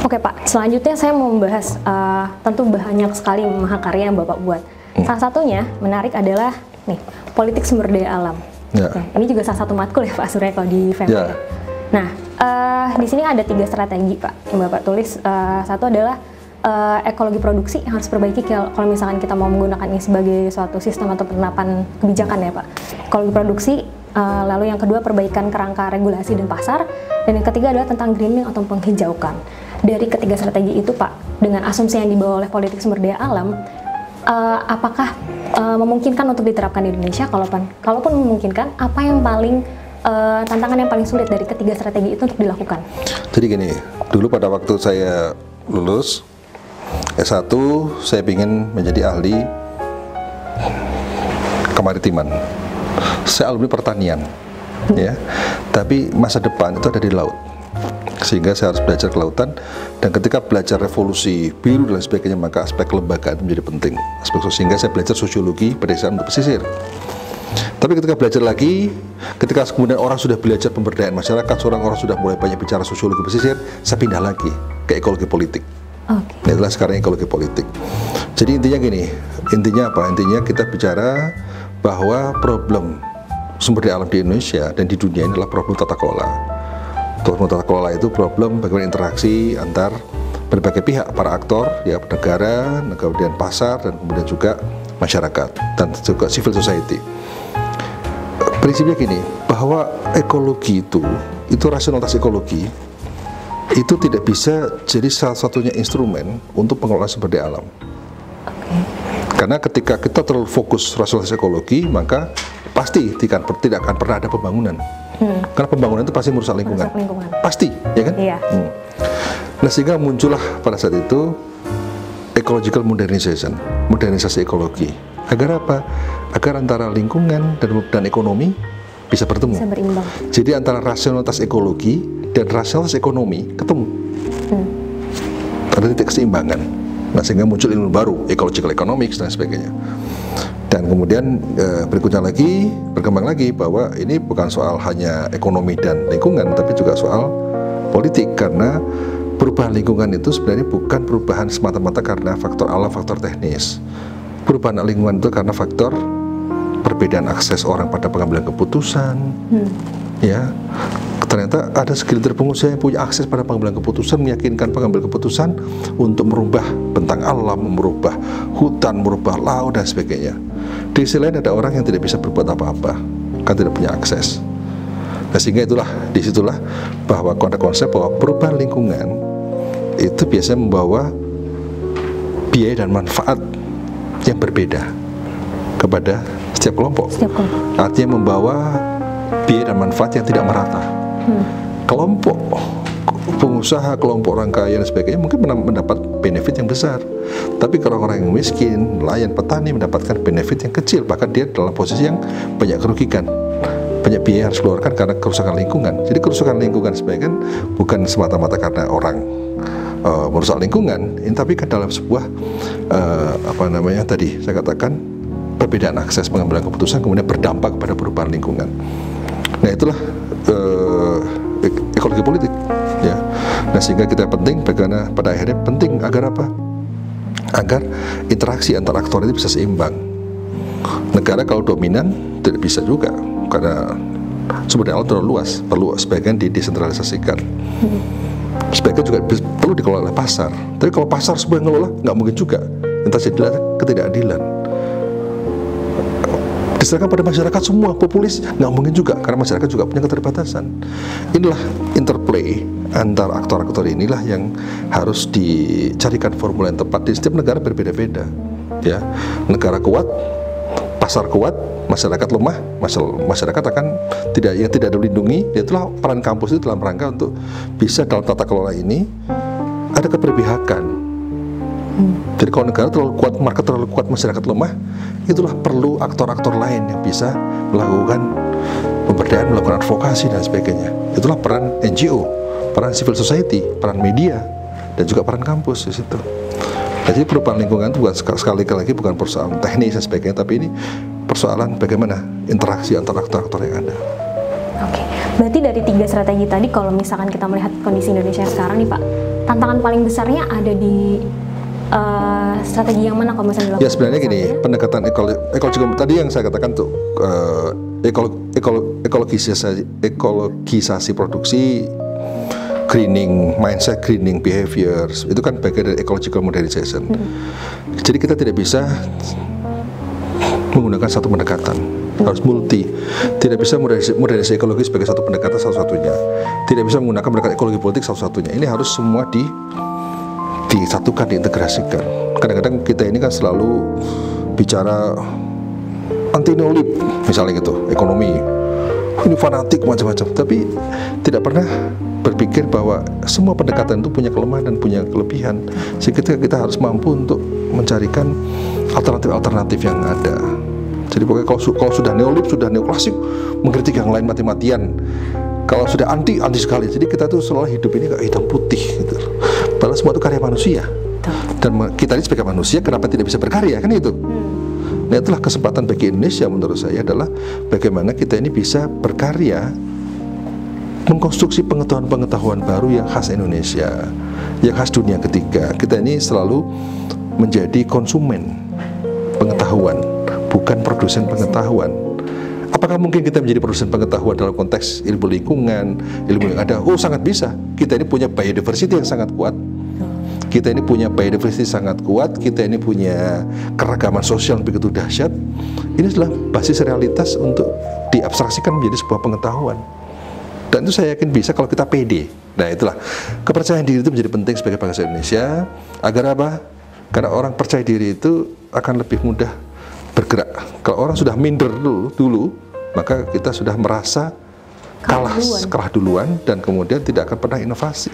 Oke Pak, selanjutnya saya mau membahas tentu banyak sekali mahakarya yang Bapak buat. Salah satunya menarik adalah nih, politik sumber daya alam. Ya. Oke, ini juga salah satu matkul ya Pak sebenarnya kalau di FEMA. Ya. Nah, di sini ada 3 strategi Pak yang Bapak tulis. Satu adalah ekologi produksi yang harus perbaiki kalau misalkan kita mau menggunakan ini sebagai suatu sistem atau penerapan kebijakan ya Pak. Ekologi produksi, lalu yang kedua perbaikan kerangka regulasi dan pasar, dan yang ketiga adalah tentang greening atau penghijaukan. Dari ketiga strategi itu Pak, dengan asumsi yang dibawa oleh politik sumber daya alam, apakah memungkinkan untuk diterapkan di Indonesia? Kalaupun memungkinkan, apa yang paling tantangan yang paling sulit dari ketiga strategi itu untuk dilakukan? Jadi gini, dulu pada waktu saya lulus S1, saya ingin menjadi ahli kemaritiman. Saya alumni pertanian, ya. Tapi masa depan itu ada di laut. Sehingga saya harus belajar kelautan, dan ketika belajar revolusi biru dan sebagainya, maka aspek kelembagaan menjadi penting. Sehingga saya belajar sosiologi pedesaan untuk pesisir. Tapi ketika belajar lagi, ketika kemudian orang sudah belajar pemberdayaan masyarakat, orang sudah mulai banyak bicara sosiologi pesisir, saya pindah lagi ke ekologi politik. Okay. Nah, itulah sekarang ekologi politik. Jadi intinya gini, intinya apa? Intinya kita bicara bahwa problem sumber daya alam di Indonesia dan di dunia ini adalah problem tata kelola. Problem tata kelola itu problem bagaimana interaksi antar berbagai pihak, para aktor, ya, negara, kemudian pasar, dan kemudian juga masyarakat, dan juga civil society. Prinsipnya gini, bahwa ekologi itu rasionalitas ekologi, itu tidak bisa jadi salah satunya instrumen untuk pengelolaan sumber daya alam. Okay. Karena ketika kita terlalu fokus rasionalitas ekologi, maka pasti tidak akan pernah ada pembangunan. Karena pembangunan itu pasti merusak lingkungan. Pasti, ya kan? Iya. Nah, sehingga muncullah pada saat itu ecological modernization, modernisasi ekologi. Agar apa? Agar antara lingkungan dan ekonomi bisa bertemu. Bisa berimbang. Jadi antara rasionalitas ekologi dan rasionalitas ekonomi ketemu. Ada titik keseimbangan. Nah, sehingga muncul ilmu baru, ecological economics dan sebagainya. Dan kemudian berikutnya lagi, berkembang lagi bahwa ini bukan soal hanya ekonomi dan lingkungan, tapi juga soal politik, karena perubahan lingkungan itu sebenarnya bukan perubahan semata-mata karena faktor alam, faktor teknis. Perubahan lingkungan itu karena faktor perbedaan akses orang pada pengambilan keputusan, ya. Ternyata ada segelintir pengusaha yang punya akses pada pengambilan keputusan, meyakinkan pengambil keputusan untuk merubah bentang alam, merubah hutan, merubah laut dan sebagainya. Di sisi lain ada orang yang tidak bisa berbuat apa-apa, kan tidak punya akses. Nah, sehingga disitulah bahwa ada konsep bahwa perubahan lingkungan itu biasanya membawa biaya dan manfaat yang berbeda kepada setiap kelompok. Artinya membawa biaya dan manfaat yang tidak merata. Kelompok pengusaha, kelompok orang kaya dan sebagainya mungkin mendapat benefit yang besar, tapi kalau orang yang miskin, nelayan, petani mendapatkan benefit yang kecil, bahkan dia dalam posisi yang banyak kerugikan, banyak biaya yang harus keluarkan karena kerusakan lingkungan. Jadi kerusakan lingkungan sebenarnya kan bukan semata-mata karena orang merusak lingkungan, tapi kan dalam sebuah tadi saya katakan perbedaan akses pengambilan keputusan kemudian berdampak kepada perubahan lingkungan. Nah, itulah ekologi politik, ya. Nah, sehingga kita penting, bagaimana pada akhirnya penting agar apa? Agar interaksi antar aktor itu bisa seimbang. Negara kalau dominan tidak bisa juga, karena sumber daya alam terlalu luas, perlu sebagian didesentralisasikan. Sebagian juga perlu dikelola oleh pasar. Tapi kalau pasar semua yang ngelola, nggak mungkin juga. Yang terjadi ketidakadilan. Diserahkan pada masyarakat semua, populis, nggak mungkin juga, karena masyarakat juga punya keterbatasan. Inilah interplay antar aktor-aktor inilah yang harus dicarikan formula yang tepat. Di setiap negara berbeda-beda, ya. Negara kuat, pasar kuat, masyarakat lemah, masyarakat akan tidak dilindungi. Itulah peran kampus itu dalam rangka untuk bisa dalam tata kelola ini ada keberpihakan. Jadi kalau negara terlalu kuat, market terlalu kuat, masyarakat lemah, itulah perlu aktor-aktor lain yang bisa melakukan pemberdayaan, melakukan advokasi dan sebagainya. Itulah peran NGO, peran civil society, peran media, dan juga peran kampus di situ. Jadi perubahan lingkungan itu sekali lagi bukan persoalan teknis dan sebagainya, tapi ini persoalan bagaimana interaksi antara aktor-aktor yang ada. Oke, berarti dari 3 strategi tadi, kalau misalkan kita melihat kondisi Indonesia sekarang nih Pak, tantangan paling besarnya ada di strategi yang mana kalau misalnya Ya sebenarnya gini, pendekatan ekologi tadi yang saya katakan tuh ekologisasi produksi, greening mindset, greening behaviors, itu kan bagian dari ecological modernization. Jadi kita tidak bisa menggunakan satu pendekatan, harus multi. Tidak bisa modernisasi ekologi sebagai satu pendekatan satu-satunya. Tidak bisa menggunakan pendekatan ekologi politik satu-satunya. Ini harus semua disatukan, diintegrasikan. Kadang-kadang kita ini kan selalu bicara anti neolib, misalnya gitu, ekonomi. Ini fanatik macam-macam, tapi tidak pernah berpikir bahwa semua pendekatan itu punya kelemahan dan punya kelebihan. Sehingga kita harus mampu untuk mencarikan alternatif-alternatif yang ada. Jadi pokoknya kalau sudah neolib, sudah neoklasik, mengkritik yang lain mati-matian. Kalau sudah anti sekali. Jadi kita tuh selalu hidup ini kayak hitam putih gitu. Padahal semua itu karya manusia. Dan kita ini sebagai manusia kenapa tidak bisa berkarya, kan itu? Nah itulah kesempatan bagi Indonesia menurut saya adalah bagaimana kita ini bisa berkarya, mengkonstruksi pengetahuan-pengetahuan baru yang khas Indonesia, yang khas dunia ketiga. Kita ini selalu menjadi konsumen pengetahuan, bukan produsen pengetahuan. Apakah mungkin kita menjadi produsen pengetahuan dalam konteks ilmu lingkungan, ilmu yang ada? Oh sangat bisa. Kita ini punya biodiversity yang sangat kuat. Kita ini punya biodiversity sangat kuat. Kita ini punya keragaman sosial yang begitu dahsyat. Ini adalah basis realitas untuk diabstraksikan menjadi sebuah pengetahuan. Dan itu saya yakin bisa kalau kita pede. Nah itulah, kepercayaan diri itu menjadi penting sebagai bangsa Indonesia. Agar apa? Karena orang percaya diri itu akan lebih mudah bergerak. Kalau orang sudah minder dulu, maka kita sudah merasa kalah duluan, dan kemudian tidak akan pernah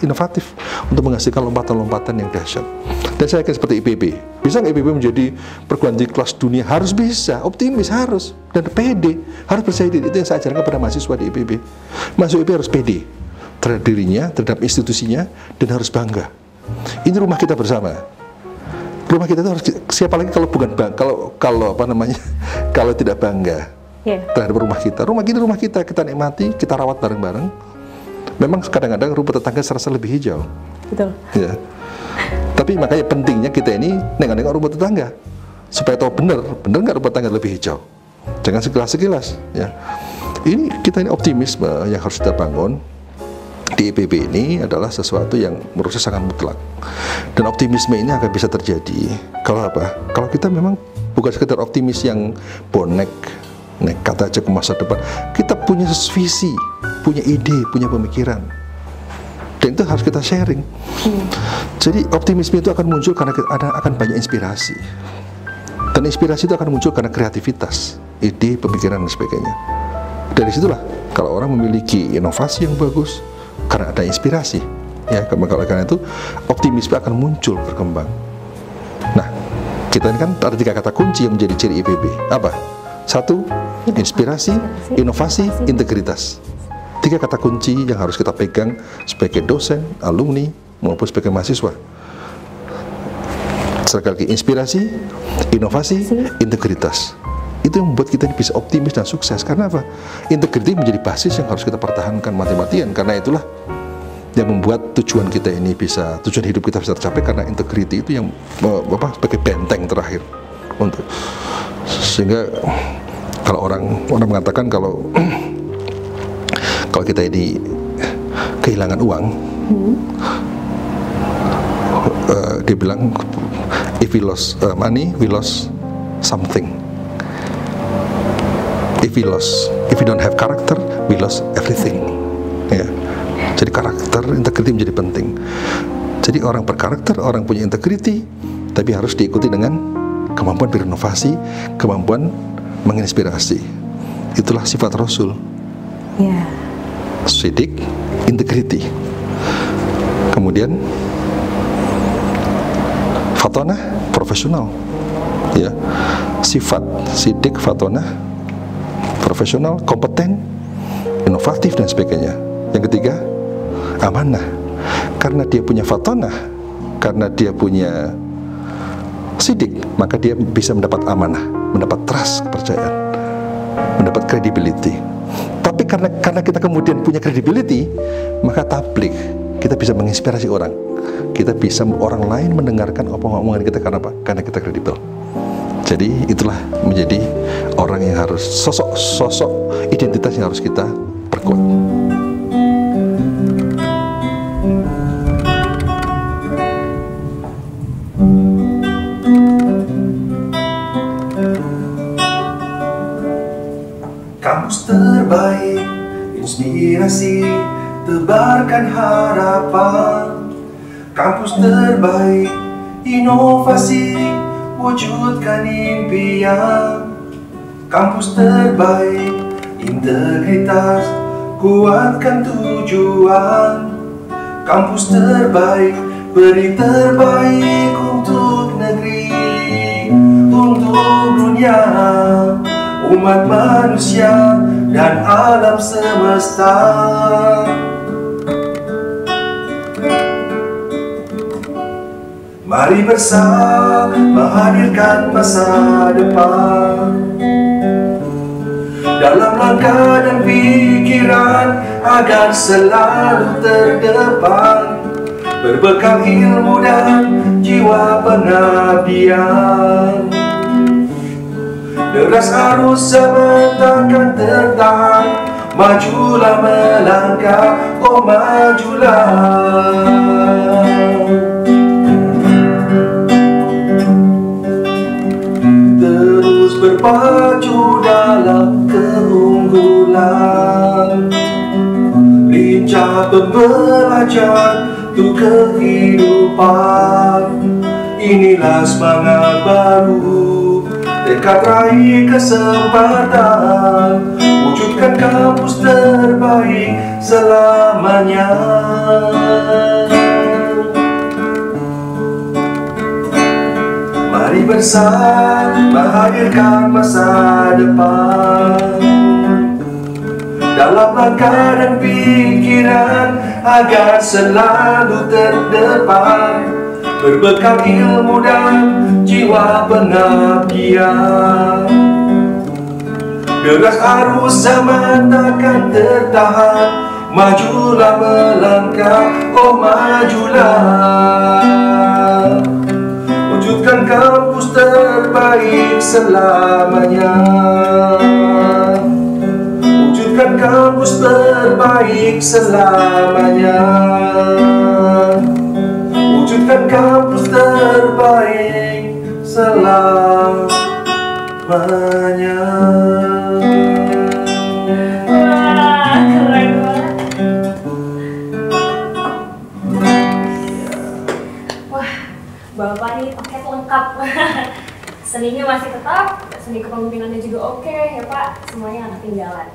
inovatif untuk menghasilkan lompatan-lompatan yang dahsyat. Dan saya yakin seperti IPB, bisa nggak IPB menjadi perguruan tinggi kelas dunia? Harus bisa, optimis harus, dan pede, harus percaya diri. Itu yang saya ajarkan kepada mahasiswa di IPB. Mahasiswa IPB harus pede terhadap dirinya, terhadap institusinya, dan harus bangga. Ini rumah kita bersama. Rumah kita itu harus, siapa lagi kalau bukan kalau tidak bangga terhadap rumah kita. Rumah kita nikmati, kita rawat bareng-bareng. Memang kadang-kadang rumput tetangga serasa lebih hijau. Betul. Ya. Tapi makanya pentingnya kita ini nengok-nengok rumput tetangga supaya tahu benar nggak rumput tetangga lebih hijau. Jangan sekilas-sekilas. Ya. Ini kita ini optimisme yang harus kita bangun di IPB ini adalah sesuatu yang menurut saya sangat mutlak. Dan optimisme ini akan bisa terjadi kalau apa? Kalau kita memang bukan sekedar optimis yang bonek, nekat aja ke masa depan. Kita punya visi, punya ide, punya pemikiran. Dan itu harus kita sharing. Jadi optimisme itu akan muncul karena akan banyak inspirasi. Dan inspirasi itu akan muncul karena kreativitas, ide, pemikiran, dan sebagainya. Dari situlah kalau orang memiliki inovasi yang bagus, karena ada inspirasi, ya karena itu optimisme akan muncul, berkembang. Nah, kita ini kan ada 3 kata kunci yang menjadi ciri IPB. Apa? 1, inspirasi, inovasi, integritas. 3 kata kunci yang harus kita pegang sebagai dosen, alumni, maupun sebagai mahasiswa. Sekali lagi, inspirasi, inovasi, integritas. Itu yang membuat kita bisa optimis dan sukses. Karena apa? Integriti menjadi basis yang harus kita pertahankan mati-matian. Karena itulah yang membuat tujuan kita ini bisa, tujuan hidup kita bisa tercapai, karena integriti itu yang sebagai benteng terakhir untuk. Sehingga kalau orang mengatakan kalau kita ini kehilangan uang, dia bilang if we lost money, we lost something. If we don't have character, we lost everything. Ya. Jadi karakter, integriti menjadi penting. Jadi orang berkarakter, orang punya integriti, tapi harus diikuti dengan kemampuan berinovasi, kemampuan menginspirasi. Itulah sifat Rasul. Yeah. Sidik, integriti. Kemudian fatonah, profesional. Ya. Sifat sidik, fatonah, profesional, kompeten, inovatif, dan sebagainya. Yang ketiga, amanah. Karena dia punya fatonah, karena dia punya sidik, maka dia bisa mendapat amanah, mendapat trust, kepercayaan, mendapat credibility. Tapi karena kita kemudian punya credibility, maka tabligh, kita bisa menginspirasi orang. Kita bisa orang lain mendengarkan omongan kita karena apa? Karena kita kredibel. Jadi itulah menjadi orang yang harus sosok identitas yang harus kita perkuat. Kampus terbaik, inspirasi, tebarkan harapan. Kampus terbaik, inovasi, wujudkan impian. Kampus terbaik, integritas, kuatkan tujuan. Kampus terbaik, beri terbaik untuk negeri, untuk dunia, umat manusia, dan alam semesta. Mari bersama menghadirkan masa depan dalam langkah dan pikiran agar selalu terdepan, berbekal ilmu dan jiwa pengabdian. Deras arus zaman takkan tertahan, majulah melangkah, oh majulah. Berpacu dalam keunggulan, lincah pembelajar untuk kehidupan. Inilah semangat baru, tekad raih kesempatan, wujudkan kampus terbaik selamanya. Mari bersama menghadirkan masa depan dalam langkah dan pikiran agar selalu terdepan, berbekal ilmu dan jiwa pengabdian. Deras arus zaman takkan tertahan, majulah melangkah, oh majulah. Wujudkan kampus terbaik selamanya. Wujudkan kampus terbaik selamanya. Wujudkan kampus terbaik selamanya. Wah, keren banget. Wah, Bapak nih paket lengkap. Seninya masih tetap, seni kepemimpinannya juga oke ya Pak, semuanya nggak ketinggalan.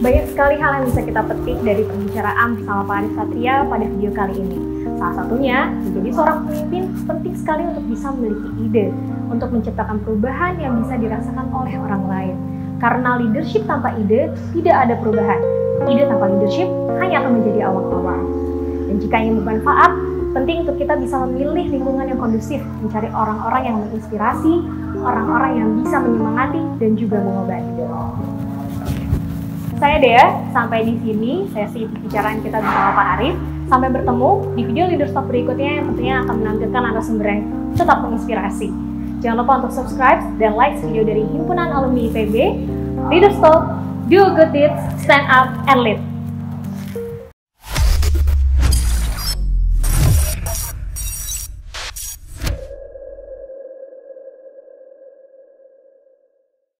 Banyak sekali hal yang bisa kita petik dari pembicaraan bersama Pak Arif Satria pada video kali ini. Salah satunya, menjadi seorang pemimpin penting sekali untuk bisa memiliki ide, untuk menciptakan perubahan yang bisa dirasakan oleh orang lain. Karena leadership tanpa ide, tidak ada perubahan. Ide tanpa leadership hanya akan menjadi awang-awang. Dan jika ingin bermanfaat, penting untuk kita bisa memilih lingkungan yang kondusif, mencari orang-orang yang menginspirasi, orang-orang yang bisa menyemangati dan juga mengobati. Saya Dea, sampai di sini sesi pembicaraan kita bersama Pak Arif. Sampai bertemu di video Leaders Talk berikutnya yang tentunya akan menampilkan narasumber yang tetap menginspirasi. Jangan lupa untuk subscribe dan like video dari Himpunan Alumni IPB. Leaders Talk, do a good deeds, stand up and lead.